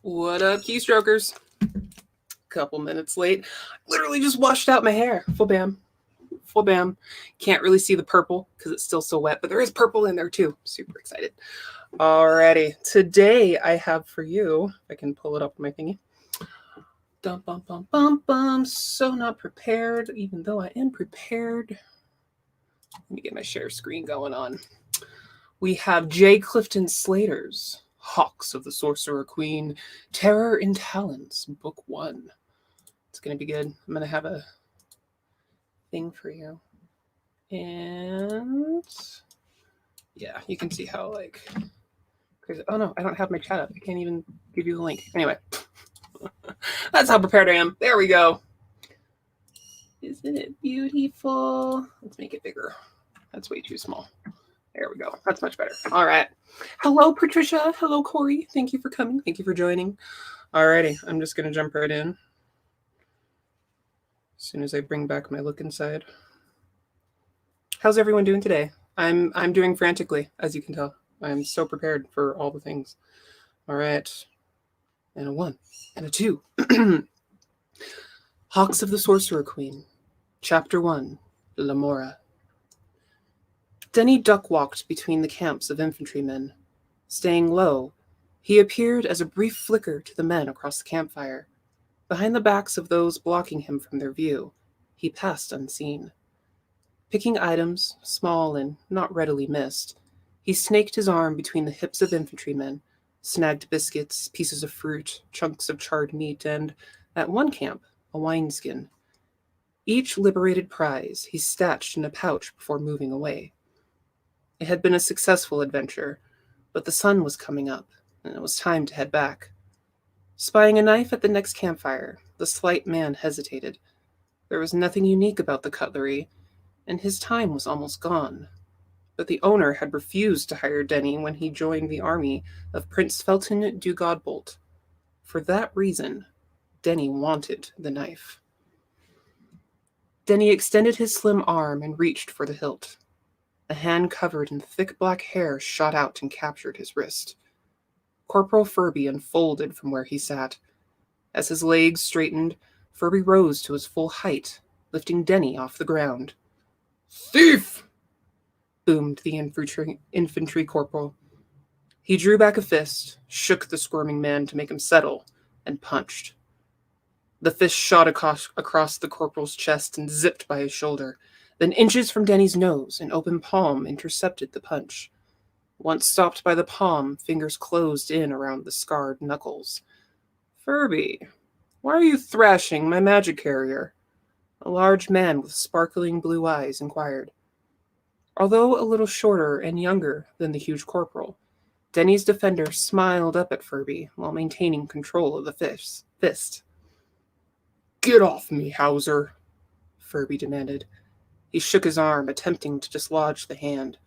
What up, keystrokers? Couple minutes late. Literally just washed out my hair. Full bam. Full bam. Can't really see the purple because it's still so wet, but there is purple in there too. Super excited. Alrighty. Today I have for you, if I can pull it up on my thingy. Dum bum bum bum bum. So not prepared, even though I am prepared. Let me get my share screen going on. We have J. Clifton Slater's Hawks of the Sorcerer Queen, Terror in Talons, Book 1. It's going to be good. I'm going to have a thing for you. And yeah, you can see how crazy. Oh no, I don't have my chat up. I can't even give you the link. Anyway, that's how prepared I am. There we go. Isn't it beautiful? Let's make it bigger. That's way too small. There we go. That's much better. All right. Hello, Patricia. Hello, Corey. Thank you for coming. Thank you for joining. Alrighty. I'm just going to jump right in. As soon as I bring back my look inside. How's everyone doing today? I'm doing frantically, as you can tell. I'm so prepared for all the things. All right. And a 1. And a 2. Hawks of the Sorcerer Queen. Chapter 1. Lamora. Denny duck-walked between the camps of infantrymen. Staying low, he appeared as a brief flicker to the men across the campfire. Behind the backs of those blocking him from their view, he passed unseen. Picking items, small and not readily missed, he snaked his arm between the hips of infantrymen, snagged biscuits, pieces of fruit, chunks of charred meat, and, at one camp, a wineskin. Each liberated prize he stashed in a pouch before moving away. It had been a successful adventure, but the sun was coming up, and it was time to head back. Spying a knife at the next campfire, the slight man hesitated. There was nothing unique about the cutlery, and his time was almost gone. But the owner had refused to hire Denny when he joined the army of Prince Felton du Godbolt. For that reason, Denny wanted the knife. Denny extended his slim arm and reached for the hilt. A hand covered in thick black hair shot out and captured his wrist. Corporal Furby unfolded from where he sat. As his legs straightened, Furby rose to his full height, lifting Denny off the ground. "Thief!" boomed the infantry corporal. He drew back a fist, shook the squirming man to make him settle, and punched. The fist shot across the corporal's chest and zipped by his shoulder. Then inches from Denny's nose, an open palm intercepted the punch. Once stopped by the palm, fingers closed in around the scarred knuckles. "Furby, why are you thrashing my magic carrier?" A large man with sparkling blue eyes inquired. Although a little shorter and younger than the huge corporal, Denny's defender smiled up at Furby while maintaining control of the fist. "Get off me, Hauser," Furby demanded. He shook his arm, attempting to dislodge the hand.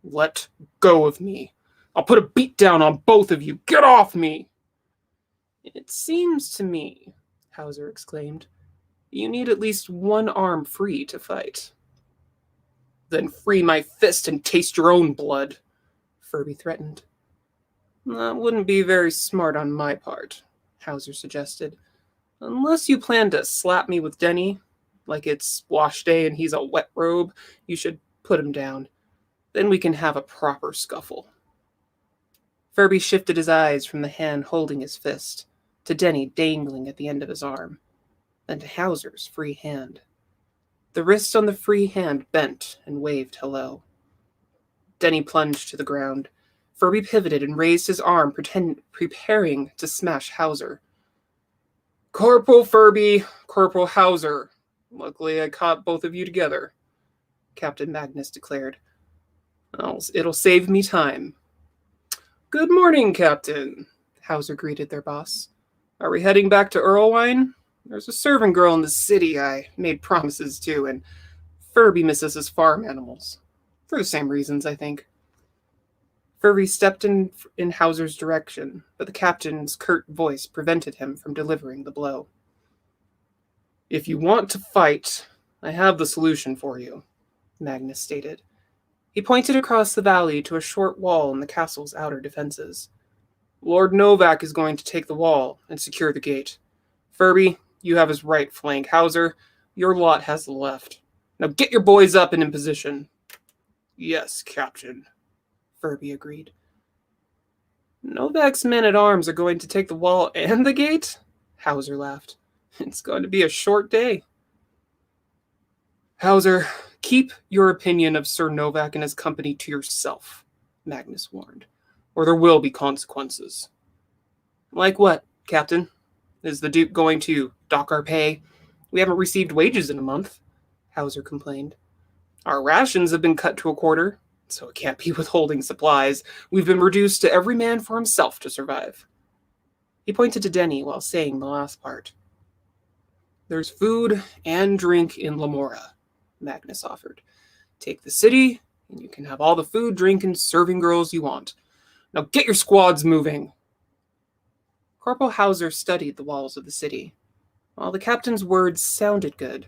"Let go of me. I'll put a beat down on both of you. Get off me!" "It seems to me," Hauser exclaimed, "you need at least one arm free to fight." "Then free my fist and taste your own blood," Furby threatened. "That wouldn't be very smart on my part," Hauser suggested. "Unless you plan to slap me with Denny, like it's wash day and he's a wet robe, you should put him down. Then we can have a proper scuffle." Furby shifted his eyes from the hand holding his fist to Denny dangling at the end of his arm, then to Hauser's free hand. The wrist on the free hand bent and waved hello. Denny plunged to the ground. Furby pivoted and raised his arm, preparing to smash Hauser. "Corporal Furby, Corporal Hauser. Luckily, I caught both of you together," Captain Magnus declared. "It'll save me time." "Good morning, Captain," Hauser greeted their boss. "Are we heading back to Erlewine? There's a servant girl in the city I made promises to, and Furby misses his farm animals. For the same reasons, I think." Furby stepped in Hauser's direction, but the captain's curt voice prevented him from delivering the blow. "If you want to fight, I have the solution for you," Magnus stated. He pointed across the valley to a short wall in the castle's outer defenses. Lord Novak is going to take the wall and secure the gate. Furby, you have his right flank. Hauser, your lot has the left. Now get your boys up and in position." "Yes, Captain," Furby agreed. "Novak's men-at-arms are going to take the wall and the gate?" Hauser laughed. "It's going to be a short day." "Hauser, keep your opinion of Sir Novak and his company to yourself," Magnus warned, "or there will be consequences." "Like what, Captain? Is the Duke going to dock our pay? We haven't received wages in a month," Hauser complained. "Our rations have been cut to a quarter, so it can't be withholding supplies. We've been reduced to every man for himself to survive." He pointed to Denny while saying the last part. "There's food and drink in Lamora," Magnus offered. "Take the city, and you can have all the food, drink, and serving girls you want. Now get your squads moving." Corporal Hauser studied the walls of the city. While the captain's words sounded good,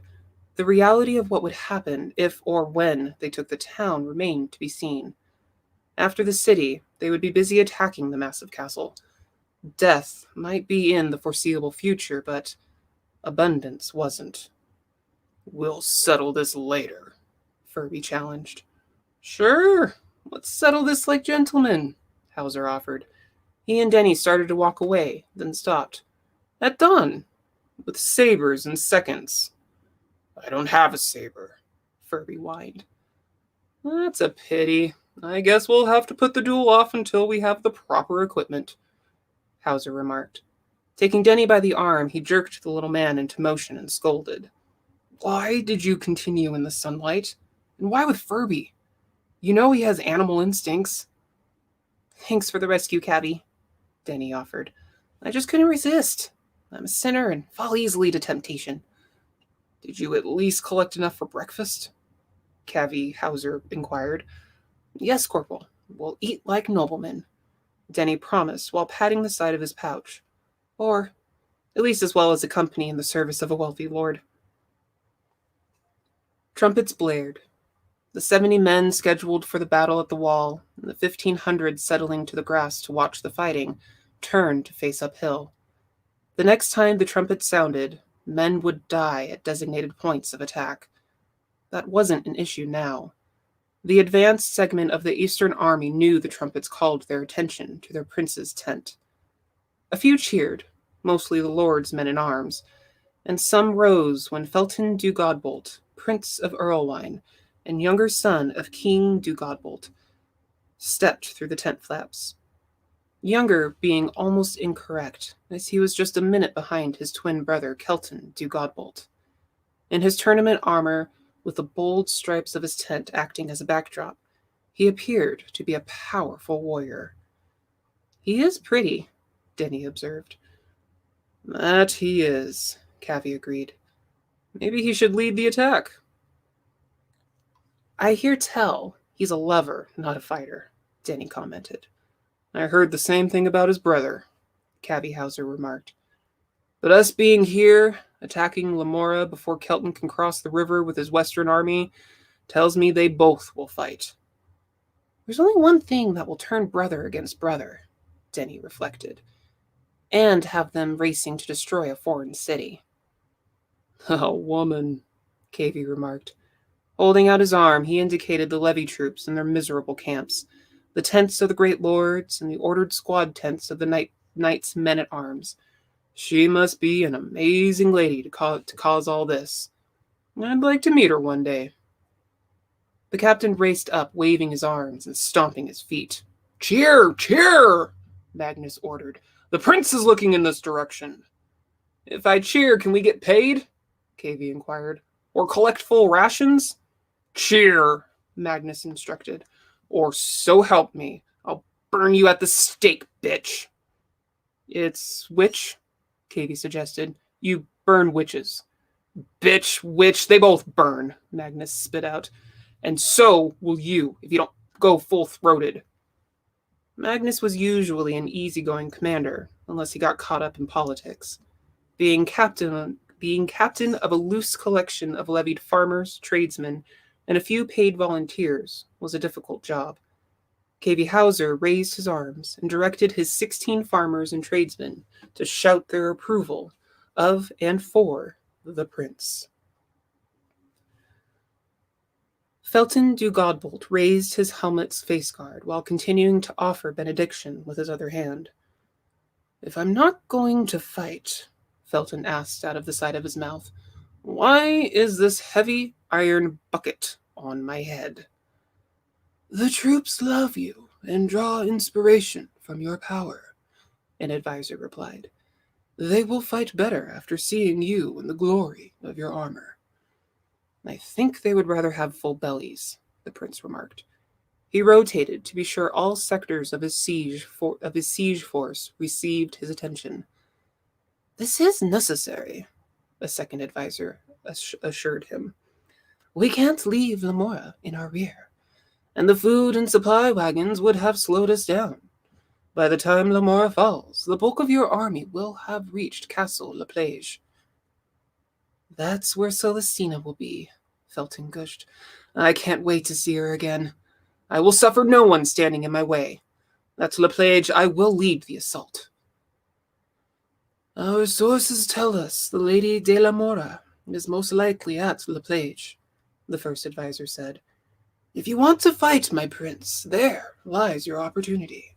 the reality of what would happen if or when they took the town remained to be seen. After the city, they would be busy attacking the massive castle. Death might be in the foreseeable future, but abundance wasn't. "We'll settle this later," Furby challenged. "Sure, let's settle this like gentlemen," Hauser offered. He and Denny started to walk away, then stopped. "At dawn, with sabers and seconds." "I don't have a saber," Furby whined. "That's a pity. I guess we'll have to put the duel off until we have the proper equipment," Hauser remarked. Taking Denny by the arm, he jerked the little man into motion and scolded. "Why did you continue in the sunlight? And why with Furby? You know he has animal instincts." "Thanks for the rescue, Cabby," Denny offered. "I just couldn't resist. I'm a sinner and fall easily to temptation." "Did you at least collect enough for breakfast?" Cabby Hauser inquired. "Yes, Corporal. We'll eat like noblemen," Denny promised while patting the side of his pouch. "Or at least as well as a company in the service of a wealthy lord." Trumpets blared. The 70 men scheduled for the battle at the wall, and the 1,500 settling to the grass to watch the fighting, turned to face uphill. The next time the trumpets sounded, men would die at designated points of attack. That wasn't an issue now. The advanced segment of the Eastern Army knew the trumpets called their attention to their prince's tent. A few cheered, mostly the lord's men-at-arms, and some rose when Felton du Godbolt, Prince of Erlewine, and younger son of King du Godbolt, stepped through the tent flaps. Younger being almost incorrect, as he was just a minute behind his twin brother Kelton du Godbolt. In his tournament armor, with the bold stripes of his tent acting as a backdrop, he appeared to be a powerful warrior. "He is pretty," Denny observed. "That he is," Cavi agreed. "Maybe he should lead the attack." "I hear tell he's a lover, not a fighter," Denny commented. "I heard the same thing about his brother," Cavi Hauser remarked. "But us being here, attacking Lamora before Kelton can cross the river with his western army, tells me they both will fight." "There's only one thing that will turn brother against brother," Denny reflected, "and have them racing to destroy a foreign city." "A woman," Cavi remarked. Holding out his arm, he indicated the levy troops and their miserable camps, the tents of the great lords and the ordered squad tents of the knights' men-at-arms. "She must be an amazing lady to cause all this. I'd like to meet her one day." The captain raced up, waving his arms and stomping his feet. "Cheer! Cheer!" Magnus ordered. "The prince is looking in this direction." "If I cheer, can we get paid?" Cavi inquired. "Or collect full rations?" "Cheer," Magnus instructed. "Or so help me, I'll burn you at the stake, bitch." "It's witch," Cavi suggested. "You burn witches." "Bitch, witch, they both burn," Magnus spit out. "And so will you, if you don't go full-throated." Magnus was usually an easygoing commander, unless he got caught up in politics. Being captain of a loose collection of levied farmers, tradesmen, and a few paid volunteers was a difficult job. K.V. Hauser raised his arms and directed his 16 farmers and tradesmen to shout their approval of and for the prince. Felton du Godbolt raised his helmet's face guard while continuing to offer benediction with his other hand. "If I'm not going to fight," Felton asked out of the side of his mouth, "why is this heavy iron bucket on my head?" "The troops love you and draw inspiration from your power," an advisor replied. "They will fight better after seeing you in the glory of your armor." "I think they would rather have full bellies," the prince remarked. He rotated to be sure all sectors of his siege force received his attention. "This is necessary," a second advisor assured him. "We can't leave Lamora in our rear, and the food and supply wagons would have slowed us down. By the time Lamora falls, the bulk of your army will have reached Castle La Plage." "That's where Celestina will be," Felton gushed. "I can't wait to see her again. I will suffer no one standing in my way. At La Plage, I will lead the assault." "Our sources tell us the Lady de la Mora is most likely at La Plage," the first advisor said. "If you want to fight, my prince, there lies your opportunity."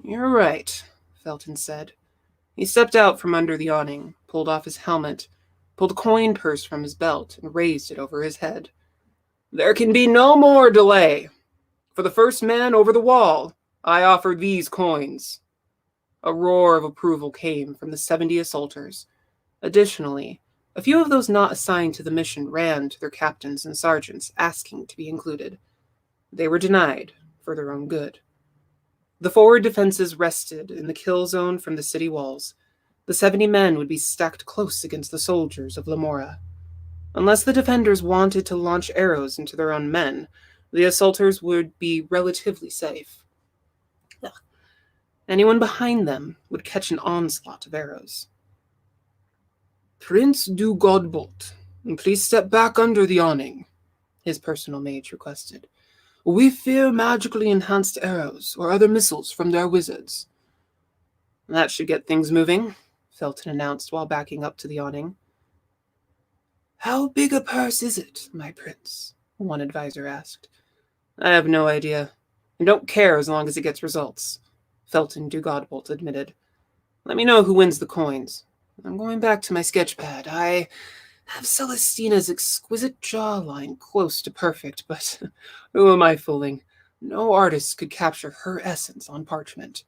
"You're right," Felton said. He stepped out from under the awning, pulled off his helmet, pulled a coin purse from his belt, and raised it over his head. "There can be no more delay. For the first man over the wall, I offer these coins." A roar of approval came from the 70 assaulters. Additionally, a few of those not assigned to the mission ran to their captains and sergeants asking to be included. They were denied for their own good. The forward defenses rested in the kill zone from the city walls. The 70 men would be stacked close against the soldiers of Lamora. Unless the defenders wanted to launch arrows into their own men, the assaulters would be relatively safe. Anyone behind them would catch an onslaught of arrows. "Prince du Godbolt, please step back under the awning," his personal mage requested. "We fear magically enhanced arrows or other missiles from their wizards." "That should get things moving," Felton announced while backing up to the awning. "How big a purse is it, my prince?" one advisor asked. "I have no idea, and don't care as long as it gets results," Felton du Godbolt admitted. "Let me know who wins the coins. I'm going back to my sketch pad. I have Celestina's exquisite jawline close to perfect, but who am I fooling? No artist could capture her essence on parchment."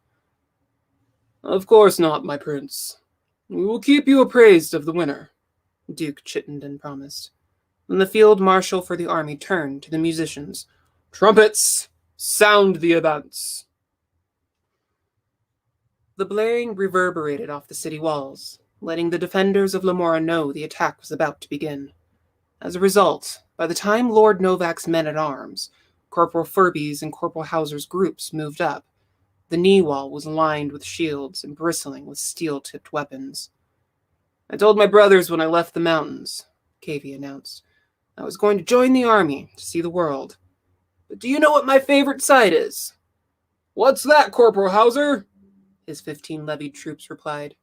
"Of course not, my prince. We will keep you appraised of the winner," Duke Chittenden promised. Then the field marshal for the army turned to the musicians. "Trumpets, sound the events." The blaring reverberated off the city walls, letting the defenders of Lamora know the attack was about to begin. As a result, by the time Lord Novak's men-at-arms, Corporal Furby's and Corporal Hauser's groups moved up, the knee wall was lined with shields and bristling with steel-tipped weapons. "I told my brothers when I left the mountains," Cavey announced. "I was going to join the army to see the world. But do you know what my favorite sight is?" "What's that, Corporal Hauser?" his 15 levied troops replied.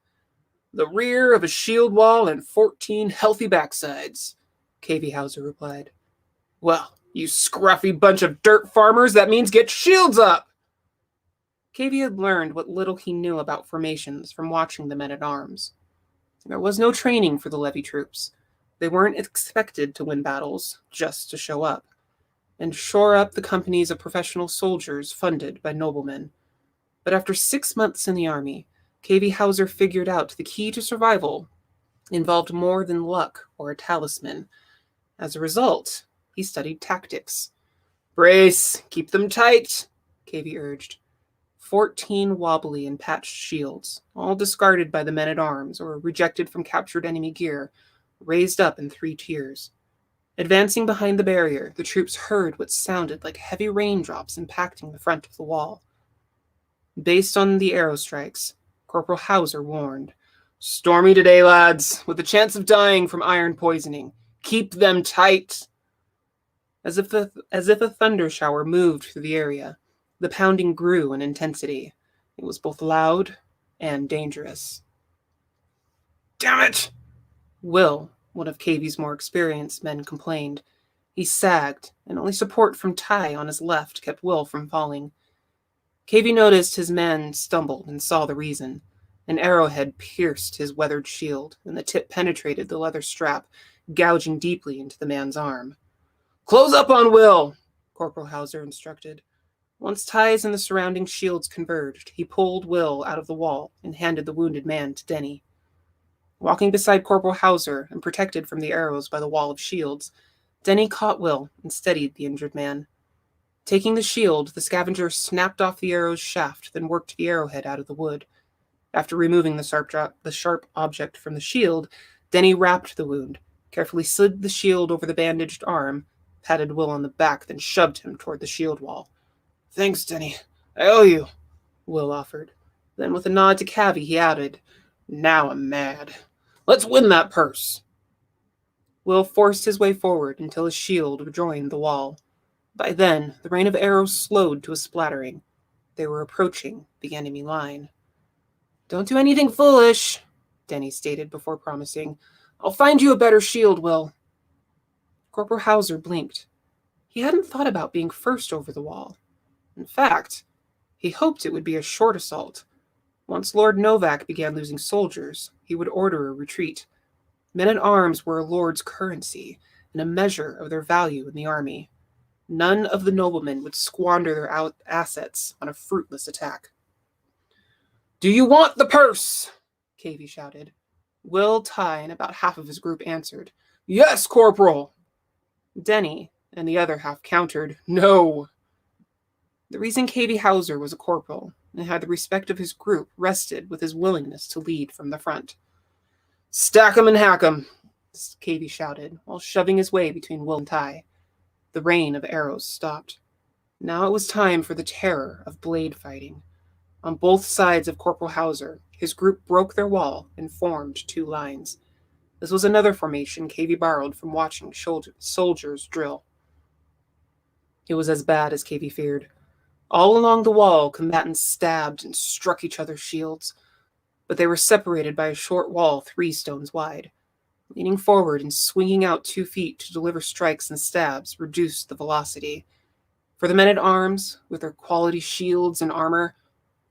"The rear of a shield wall and 14 healthy backsides," Cavey Hauser replied. "Well, you scruffy bunch of dirt farmers, that means get shields up!" Cavey had learned what little he knew about formations from watching the men-at-arms. There was no training for the levy troops. They weren't expected to win battles, just to show up, and shore up the companies of professional soldiers funded by noblemen. But after 6 months in the army, Cavey Hauser figured out the key to survival involved more than luck or a talisman. As a result, he studied tactics. "Brace, keep them tight," Cavey urged. 14 wobbly and patched shields, all discarded by the men-at-arms or rejected from captured enemy gear, raised up in 3 tiers. Advancing behind the barrier, the troops heard what sounded like heavy raindrops impacting the front of the wall. Based on the arrow strikes, Corporal Hauser warned, "Stormy today, lads, with a chance of dying from iron poisoning. Keep them tight." As if a thunder shower moved through the area, The pounding grew in intensity. It was both loud and dangerous. "Damn it!" Will, one of Kavy's more experienced men, complained. He sagged, and only support from Ty on his left kept Will from falling. Kavy noticed his man stumbled and saw the reason. An arrowhead pierced his weathered shield, and the tip penetrated the leather strap, gouging deeply into the man's arm. "Close up on Will," Corporal Hauser instructed. Once Ty's and the surrounding shields converged, he pulled Will out of the wall and handed the wounded man to Denny. Walking beside Corporal Hauser and protected from the arrows by the wall of shields, Denny caught Will and steadied the injured man. Taking the shield, the scavenger snapped off the arrow's shaft, then worked the arrowhead out of the wood. After removing the sharp object from the shield, Denny wrapped the wound, carefully slid the shield over the bandaged arm, patted Will on the back, then shoved him toward the shield wall. "Thanks, Denny. I owe you," Will offered. Then with a nod to Kavy, he added, "Now I'm mad. Let's win that purse." Will forced his way forward until his shield joined the wall. By then, the rain of arrows slowed to a splattering. They were approaching the enemy line. "Don't do anything foolish," Denny stated before promising. "I'll find you a better shield, Will." Corporal Hauser blinked. He hadn't thought about being first over the wall. In fact, he hoped it would be a short assault. Once Lord Novak began losing soldiers, he would order a retreat. Men-at-arms were a lord's currency and a measure of their value in the army. None of the noblemen would squander their assets on a fruitless attack. "Do you want the purse?" Kavy shouted. Will, Ty, and about half of his group answered, "Yes, Corporal!" Denny and the other half countered, "No!" The reason Kavy Hauser was a corporal and had the respect of his group rested with his willingness to lead from the front. "Stack 'em and hack 'em," Kavy shouted, while shoving his way between Will and Ty. The rain of arrows stopped. Now it was time for the terror of blade fighting. On both sides of Corporal Hauser, his group broke their wall and formed two lines. This was another formation Kavy borrowed from watching soldiers drill. It was as bad as Kavy feared. All along the wall, combatants stabbed and struck each other's shields, but they were separated by a short wall 3 stones wide. Leaning forward and swinging out 2 feet to deliver strikes and stabs reduced the velocity. For the men-at-arms, with their quality shields and armor,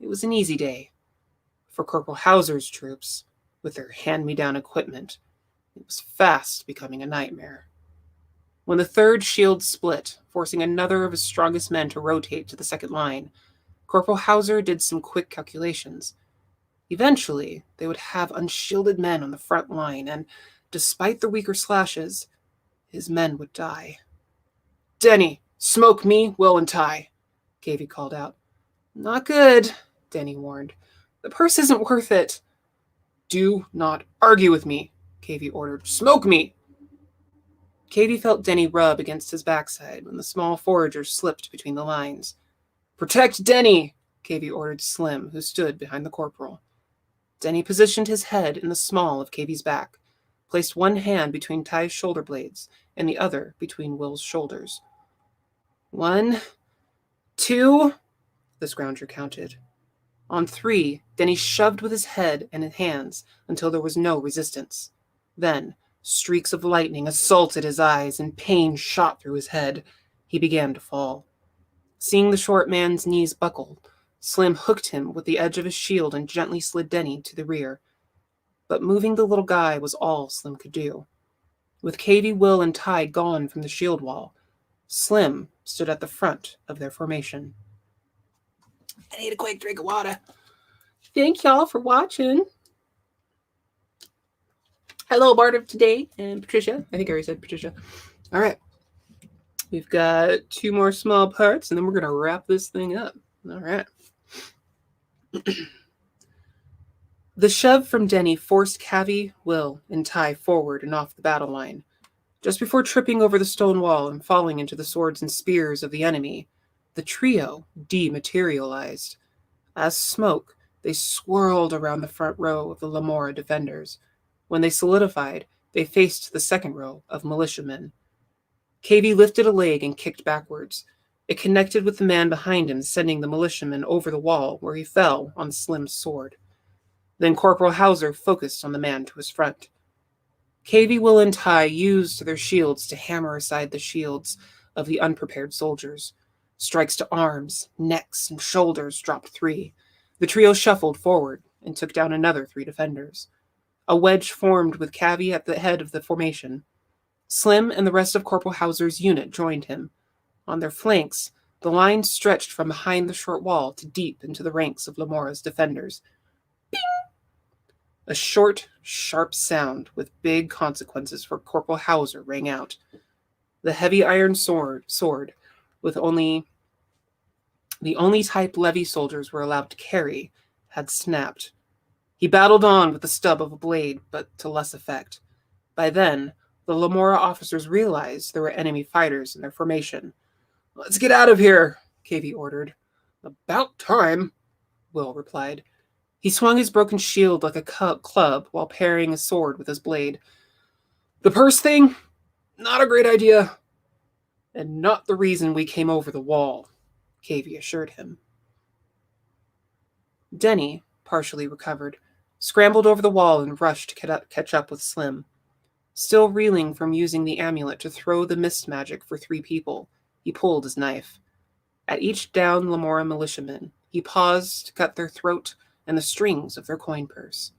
it was an easy day. For Corporal Hauser's troops, with their hand-me-down equipment, it was fast becoming a nightmare. When the third shield split, forcing another of his strongest men to rotate to the second line, Corporal Hauser did some quick calculations. Eventually, they would have unshielded men on the front line, and despite the weaker slashes, his men would die. "Denny, smoke me, Will, and Ty," Kavy called out. "Not good," Denny warned. "The purse isn't worth it." "Do not argue with me," Kavy ordered. "Smoke me!" Kavy felt Denny rub against his backside when the small forager slipped between the lines. "Protect Denny!" Kavy ordered Slim, who stood behind the corporal. Denny positioned his head in the small of Kavy's back, placed one hand between Ty's shoulder blades and the other between Will's shoulders. 1, 2, the scrounger counted. On 3, Denny shoved with his head and his hands until there was no resistance. Then, streaks of lightning assaulted his eyes and pain shot through his head. He began to fall. Seeing the short man's knees buckle, Slim hooked him with the edge of his shield and gently slid Denny to the rear. But moving the little guy was all Slim could do. With Kavy, Will, and Ty gone from the shield wall, Slim stood at the front of their formation. I need a quick drink of water. Thank y'all for watching. Hello, Bart of today and Patricia. I think I already said Patricia. All right. We've got 2 more small parts, and then we're going to wrap this thing up. All right. The shove from Denny forced Kavy, Will, and Ty forward and off the battle line. Just before tripping over the stone wall and falling into the swords and spears of the enemy, the trio dematerialized. As smoke, they swirled around the front row of the Lamora defenders. When they solidified, they faced the second row of militiamen. Kavy lifted a leg and kicked backwards. It connected with the man behind him, sending the militiaman over the wall, where he fell on Slim's sword. Then Corporal Hauser focused on the man to his front. Cavey, Will, and Ty used their shields to hammer aside the shields of the unprepared soldiers. Strikes to arms, necks, and shoulders dropped 3. The trio shuffled forward and took down another 3 defenders. A wedge formed with Cavey at the head of the formation. Slim and the rest of Corporal Hauser's unit joined him. On their flanks, the line stretched from behind the short wall to deep into the ranks of Lamora's defenders. Bing! A short, sharp sound with big consequences for Corporal Hauser rang out. The heavy iron sword with the only type levy soldiers were allowed to carry, had snapped. He battled on with the stub of a blade, but to less effect. By then, the Lamora officers realized there were enemy fighters in their formation. "Let's get out of here," Cavey ordered. "About time," Will replied. He swung his broken shield like a club while parrying a sword with his blade. "The purse thing? Not a great idea." "And not the reason we came over the wall," Cavey assured him. Denny, partially recovered, scrambled over the wall and rushed to catch up with Slim. Still reeling from using the amulet to throw the mist magic for 3 people, he pulled his knife. At each downed Lamora militiaman, he paused to cut their throat and the strings of their coin purse.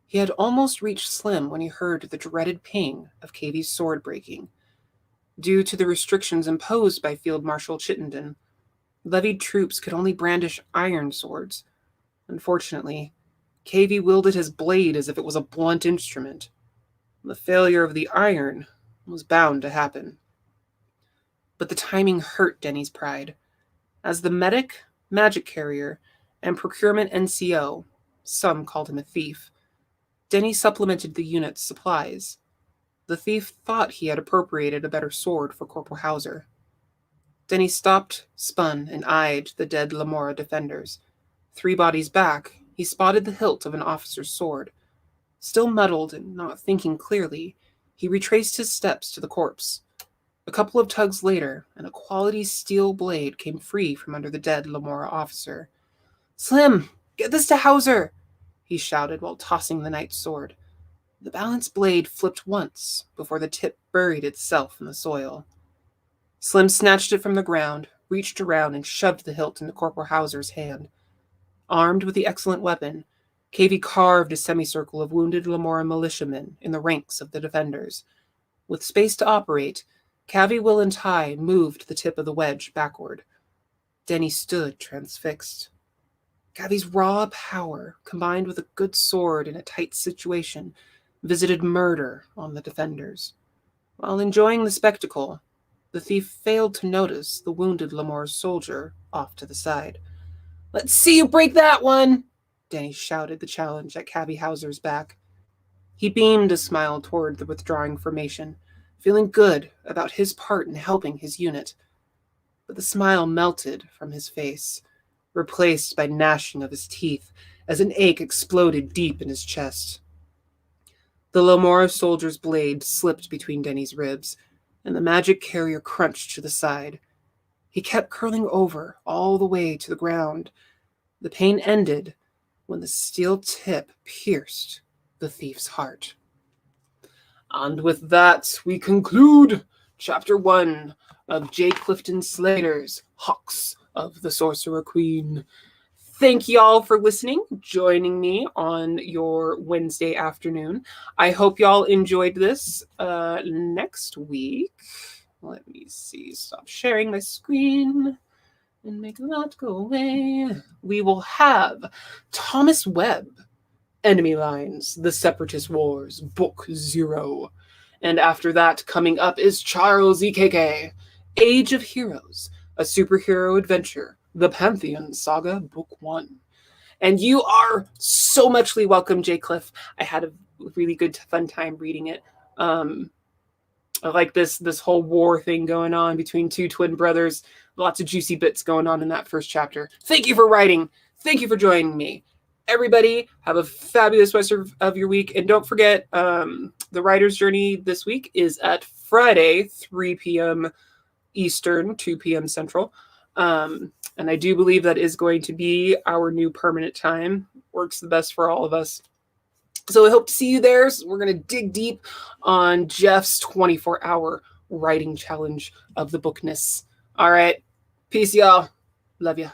He had almost reached Slim when he heard the dreaded ping of Cavey's sword breaking. Due to the restrictions imposed by Field Marshal Chittenden, levied troops could only brandish iron swords. Unfortunately, Cavey wielded his blade as if it was a blunt instrument. The failure of the iron was bound to happen. But the timing hurt Denny's pride. As the medic, magic carrier, and procurement NCO, some called him a thief, Denny supplemented the unit's supplies. The thief thought he had appropriated a better sword for Corporal Hauser. Denny stopped, spun, and eyed the dead Lamora defenders. 3 bodies back, he spotted the hilt of an officer's sword. Still muddled and not thinking clearly, he retraced his steps to the corpse. A couple of tugs later, and a quality steel blade came free from under the dead Lamora officer. "Slim, get this to Hauser!" he shouted while tossing the knight's sword. The balanced blade flipped once before the tip buried itself in the soil. Slim snatched it from the ground, reached around, and shoved the hilt into Corporal Hauser's hand. Armed with the excellent weapon, Cavey carved a semicircle of wounded Lamora militiamen in the ranks of the defenders. With space to operate, Cavey, Will, and Ty moved the tip of the wedge backward. Denny stood transfixed. Cavey's raw power, combined with a good sword in a tight situation, visited murder on the defenders. While enjoying the spectacle, the thief failed to notice the wounded Lamora soldier off to the side. "Let's see you break that one!" Denny shouted the challenge at Cavey Hauser's back. He beamed a smile toward the withdrawing formation, feeling good about his part in helping his unit. But the smile melted from his face, replaced by gnashing of his teeth as an ache exploded deep in his chest. The Lamora soldier's blade slipped between Denny's ribs, and the magic carrier crunched to the side. He kept curling over all the way to the ground. The pain ended when the steel tip pierced the thief's heart. And with that, we conclude Chapter 1 of J. Clifton Slater's Hawks of the Sorcerer Queen. Thank y'all for listening, joining me on your Wednesday afternoon. I hope y'all enjoyed this. Next week, let me see, stop sharing my screen and make that go away. We will have Thomas Webb, Enemy Lines, The Separatist Wars, Book 0. And after that, coming up is Charles EKK, Age of Heroes, a superhero adventure, The Pantheon Saga, Book 1. And you are so muchly welcome, J. Cliff. I had a really good, fun time reading it. I like this whole war thing going on between 2 twin brothers. Lots of juicy bits going on in that first chapter. Thank you for writing. Thank you for joining me. Everybody, have a fabulous rest of your week. And don't forget, the Writer's Journey this week is at Friday, 3 p.m. Eastern, 2 p.m. Central. And I do believe that is going to be our new permanent time. Works the best for all of us. So I hope to see you there. So we're going to dig deep on Jeff's 24-hour writing challenge of the bookness. All right. Peace, y'all. Love ya.